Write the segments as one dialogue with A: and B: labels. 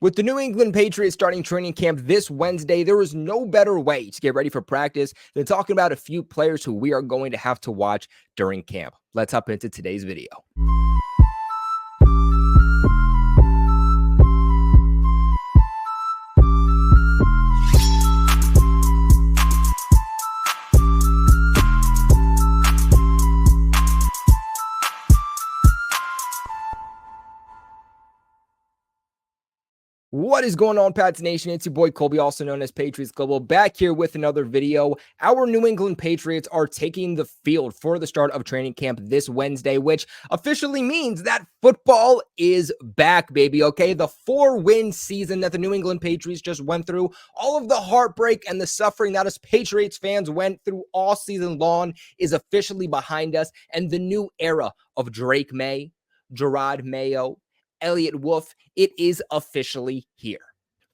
A: With the New England Patriots starting training camp this Wednesday, there is no better way to get ready for practice than talking about a few players who we are going to have to watch during camp. Let's hop into today's video. What is going on, Pats Nation? It's your boy Colby, also known as Patriots Global, back here with another video. Our New England Patriots are taking the field for the start of training camp this Wednesday, which officially means that football is back, baby, okay? The 4-win season that the New England Patriots just went through, all of the heartbreak and the suffering that us Patriots fans went through all season long is officially behind us, and the new era of Drake Maye, Jerod Mayo, Elliott Wolf, it is officially here.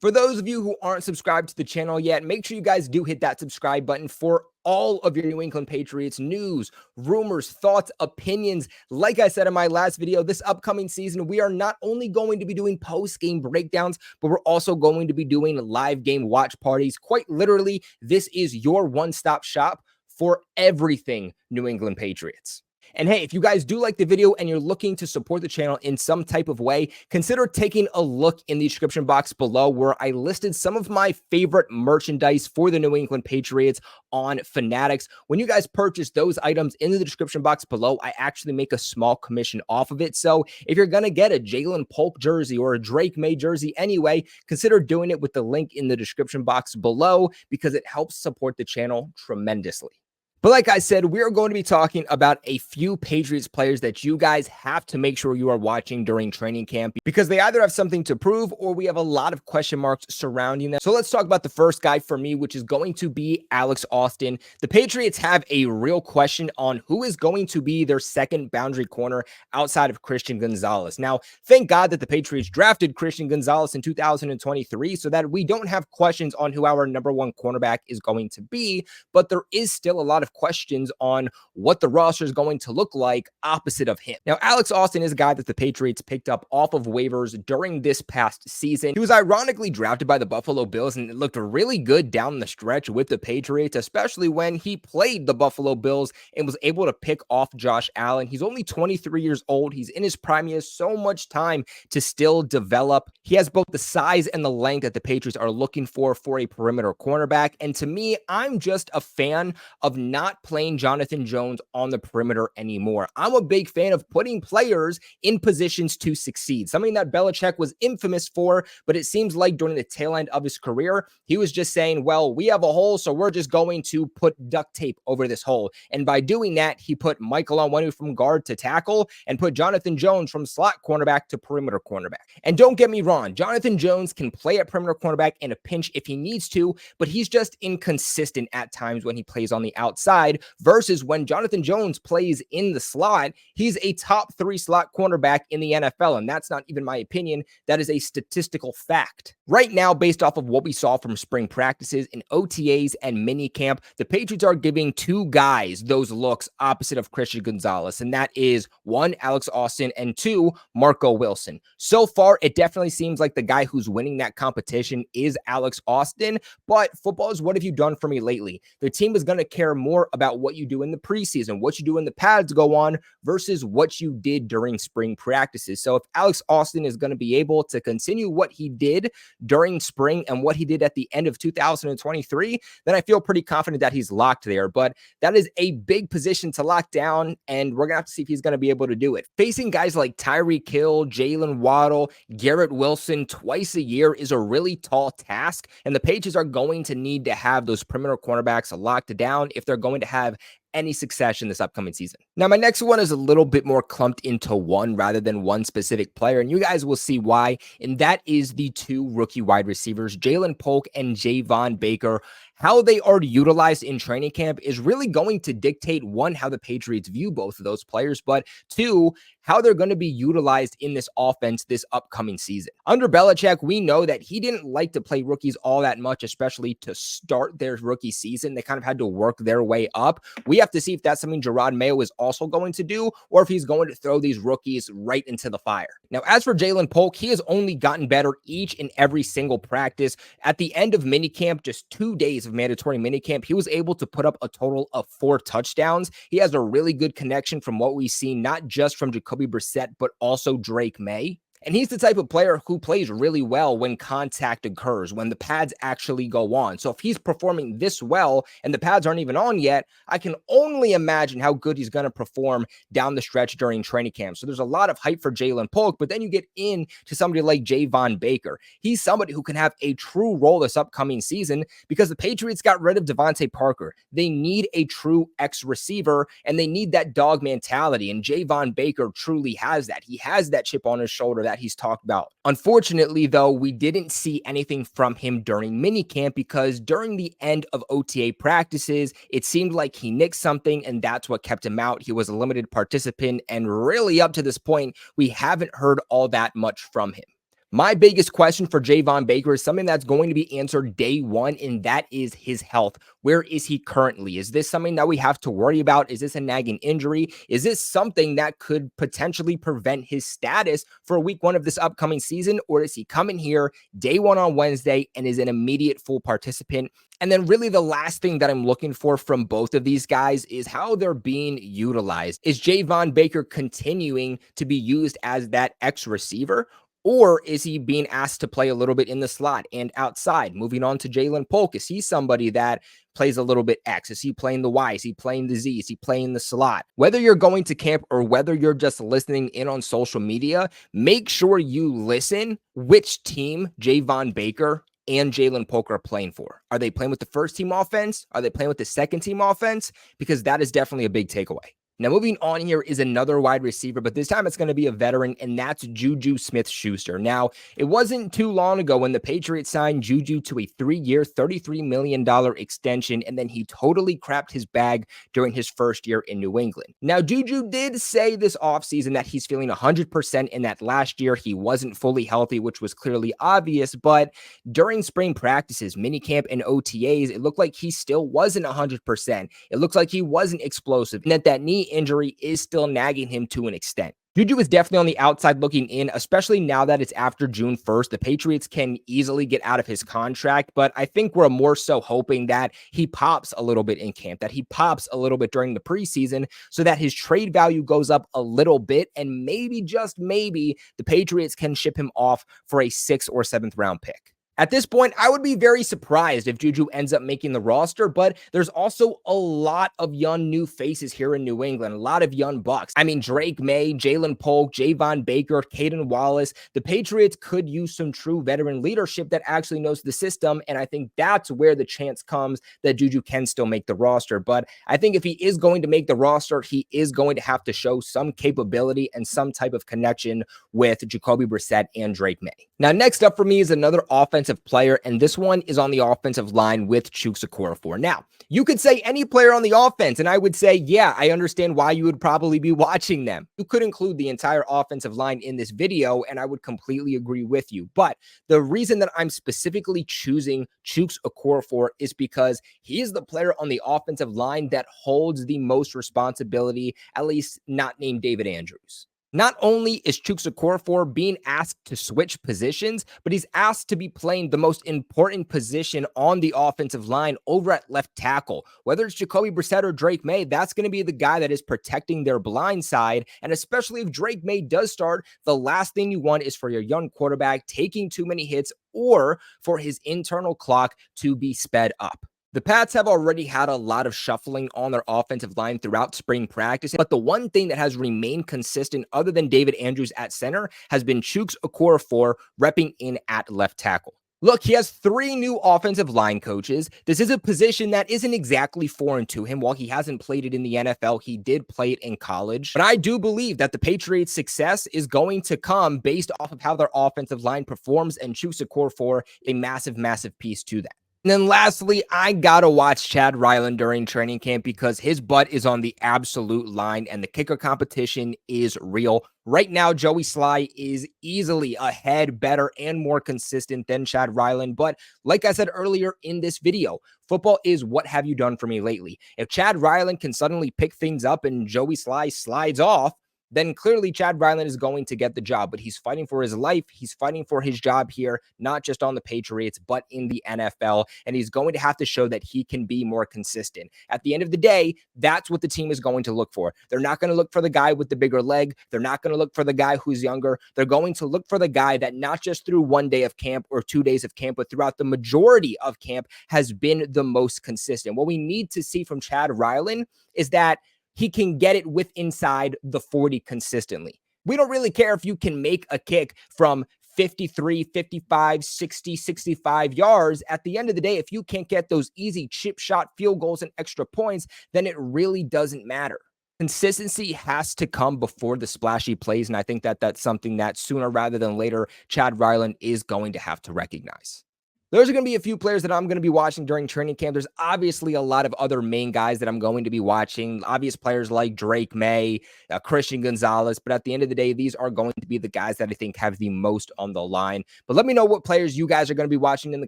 A: For those of you who aren't subscribed to the channel yet, make sure you guys do hit that subscribe button for all of your New England Patriots news, rumors, thoughts, opinions. Like I said in my last video, this upcoming season, we are not only going to be doing post-game breakdowns, but we're also going to be doing live game watch parties. Quite literally, this is your one-stop shop for everything New England Patriots. And hey, if you guys do like the video and you're looking to support the channel in some type of way, consider taking a look in the description box below where I listed some of my favorite merchandise for the New England Patriots on Fanatics. When you guys purchase those items in the description box below, I actually make a small commission off of it. So if you're going to get a JaLynn Polk jersey or a Drake Maye jersey anyway, consider doing it with the link in the description box below because it helps support the channel tremendously. But like I said, we are going to be talking about a few Patriots players that you guys have to make sure you are watching during training camp because they either have something to prove or we have a lot of question marks surrounding them. So let's talk about the first guy for me, which is going to be Alex Austin. The Patriots have a real question on who is going to be their second boundary corner outside of Christian Gonzalez. Now, thank God that the Patriots drafted Christian Gonzalez in 2023 so that we don't have questions on who our number one cornerback is going to be, but there is still a lot of questions on what the roster is going to look like opposite of him. Now, Alex Austin is a guy that the Patriots picked up off of waivers during this past season. He was ironically drafted by the Buffalo Bills and it looked really good down the stretch with the Patriots, especially when he played the Buffalo Bills and was able to pick off Josh Allen. He's only 23 years old. He's in his prime. He has so much time to still develop. He has both the size and the length that the Patriots are looking for a perimeter cornerback. And to me, I'm just a fan of not playing Jonathan Jones on the perimeter anymore. I'm a big fan of putting players in positions to succeed, something that Belichick was infamous for, but it seems like during the tail end of his career, he was just saying, well, we have a hole, so we're just going to put duct tape over this hole. And by doing that, he put Michael Onwenu from guard to tackle and put Jonathan Jones from slot cornerback to perimeter cornerback. And don't get me wrong, Jonathan Jones can play at perimeter cornerback in a pinch if he needs to, but he's just inconsistent at times when he plays on the outside. Versus when Jonathan Jones plays in the slot, he's a top 3 slot cornerback in the NFL. And that's not even my opinion. That is a statistical fact. Right now, based off of what we saw from spring practices and OTAs and mini camp, the Patriots are giving 2 guys those looks opposite of Christian Gonzalez. And that is 1, Alex Austin, and 2, Marco Wilson. So far, it definitely seems like the guy who's winning that competition is Alex Austin. But football is what have you done for me lately? The team is going to care more about what you do in the preseason, what you do when the pads go on versus what you did during spring practices. So if Alex Austin is going to be able to continue what he did during spring and what he did at the end of 2023, then I feel pretty confident that he's locked there. But that is a big position to lock down, and we're going to have to see if he's going to be able to do it. Facing guys like Tyreek Hill, Jalen Waddle, Garrett Wilson twice a year is a really tall task, and the Patriots are going to need to have those perimeter cornerbacks locked down if they're going to have any success in this upcoming season. Now, my next one is a little bit more clumped into one rather than one specific player, and you guys will see why, and that is the 2 rookie wide receivers, JaLynn Polk and JaVon Baker. How they are utilized in training camp is really going to dictate, 1, how the Patriots view both of those players, but 2, how they're going to be utilized in this offense this upcoming season. Under Belichick, we know that he didn't like to play rookies all that much, especially to start their rookie season. They kind of had to work their way up. We have to see if that's something JaLynn Maye is also going to do, or if he's going to throw these rookies right into the fire. Now, as for JaLynn Polk, he has only gotten better each and every single practice. At the end of minicamp, just 2 days of mandatory minicamp, he was able to put up a total of 4 touchdowns. He has a really good connection from what we've seen, not just from Jacoby Brissett, but also Drake Maye. And he's the type of player who plays really well when contact occurs, when the pads actually go on. So if he's performing this well and the pads aren't even on yet, I can only imagine how good he's going to perform down the stretch during training camp. So there's a lot of hype for JaLynn Polk, but then you get into somebody like JaVon Baker. He's somebody who can have a true role this upcoming season because the Patriots got rid of Devontae Parker. They need a true X receiver, and they need that dog mentality. And JaVon Baker truly has that. He has that chip on his shoulder that he's talked about. Unfortunately, though, we didn't see anything from him during minicamp because during the end of OTA practices, it seemed like he nicked something, and that's what kept him out. He was a limited participant, and really up to this point, we haven't heard all that much from him. My biggest question for JaVon Baker is something that's going to be answered day one, and that is his health. Where is he currently? Is this something that we have to worry about? Is this a nagging injury? Is this something that could potentially prevent his status for week 1 of this upcoming season? Or is he coming here day 1 on Wednesday and is an immediate full participant? And then really the last thing that I'm looking for from both of these guys is how they're being utilized. Is JaVon Baker continuing to be used as that X receiver? Or is he being asked to play a little bit in the slot and outside? Moving on to JaLynn Polk, is he somebody that plays a little bit X? Is he playing the Y? Is he playing the Z? Is he playing the slot? Whether you're going to camp or whether you're just listening in on social media, make sure you listen which team JaVon Baker and JaLynn Polk are playing for. Are they playing with the first team offense? Are they playing with the second team offense? Because that is definitely a big takeaway. Now, moving on here is another wide receiver, but this time it's going to be a veteran, and that's Juju Smith-Schuster. Now, it wasn't too long ago when the Patriots signed Juju to a 3-year, $33 million extension, and then he totally crapped his bag during his first year in New England. Now, Juju did say this offseason that he's feeling 100% and that last year he wasn't fully healthy, which was clearly obvious, but during spring practices, minicamp, and OTAs, it looked like he still wasn't 100%. It looks like he wasn't explosive, and that knee injury is still nagging him to an extent. Juju is definitely on the outside looking in, especially now that it's after June 1st. The Patriots can easily get out of his contract, but I think we're more so hoping that he pops a little bit in camp, that he pops a little bit during the preseason so that his trade value goes up a little bit, and maybe, just maybe, the Patriots can ship him off for a 6th or 7th round pick. At this point, I would be very surprised if Juju ends up making the roster, but there's also a lot of young new faces here in New England, a lot of young bucks. I mean, Drake Maye, JaLynn Polk, JaVon Baker, Caden Wallace. The Patriots could use some true veteran leadership that actually knows the system, and I think that's where the chance comes that Juju can still make the roster. But I think if he is going to make the roster, he is going to have to show some capability and some type of connection with Jacoby Brissett and Drake Maye. Now, next up for me is another offensive player, and this one is on the offensive line with Chuks Okorafor. Now, you could say any player on the offense, and I would say, yeah, I understand why you would probably be watching them. You could include the entire offensive line in this video, and I would completely agree with you. But the reason that I'm specifically choosing Chuks Okorafor is because he is the player on the offensive line that holds the most responsibility, at least not named David Andrews. Not only is Chuks Okorafor being asked to switch positions, but he's asked to be playing the most important position on the offensive line over at left tackle. Whether it's Jacoby Brissett or Drake Maye, that's going to be the guy that is protecting their blind side. And especially if Drake Maye does start, the last thing you want is for your young quarterback taking too many hits or for his internal clock to be sped up. The Pats have already had a lot of shuffling on their offensive line throughout spring practice, but the one thing that has remained consistent other than David Andrews at center has been Chuks Okorafor repping in at left tackle. Look, he has 3 new offensive line coaches. This is a position that isn't exactly foreign to him. While he hasn't played it in the NFL, he did play it in college. But I do believe that the Patriots' success is going to come based off of how their offensive line performs, and Chuks Okorafor a massive, massive piece to that. And then lastly, I gotta watch Chad Ryland during training camp because his butt is on the absolute line and the kicker competition is real. Right now, Joey Sly is easily ahead, better, and more consistent than Chad Ryland. But like I said earlier in this video, football is what have you done for me lately? If Chad Ryland can suddenly pick things up and Joey Sly slides off, then clearly Chad Ryland is going to get the job. But he's fighting for his life. He's fighting for his job here, not just on the Patriots, but in the NFL. And he's going to have to show that he can be more consistent. At the end of the day, that's what the team is going to look for. They're not going to look for the guy with the bigger leg. They're not going to look for the guy who's younger. They're going to look for the guy that not just through 1 day of camp or 2 days of camp, but throughout the majority of camp has been the most consistent. What we need to see from Chad Ryland is that he can get it with inside the 40 consistently. We don't really care if you can make a kick from 53, 55, 60, 65 yards. At the end of the day, if you can't get those easy chip shot field goals and extra points, then it really doesn't matter. Consistency has to come before the splashy plays, and I think that that's something that sooner rather than later, Chad Ryland is going to have to recognize. Those are going to be a few players that I'm going to be watching during training camp. There's obviously a lot of other main guys that I'm going to be watching. Obvious players like Drake Maye, Christian Gonzalez. But at the end of the day, these are going to be the guys that I think have the most on the line. But let me know what players you guys are going to be watching in the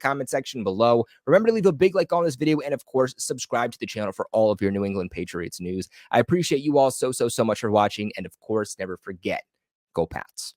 A: comment section below. Remember to leave a big like on this video. And of course, subscribe to the channel for all of your New England Patriots news. I appreciate you all so much for watching. And of course, never forget, go Pats.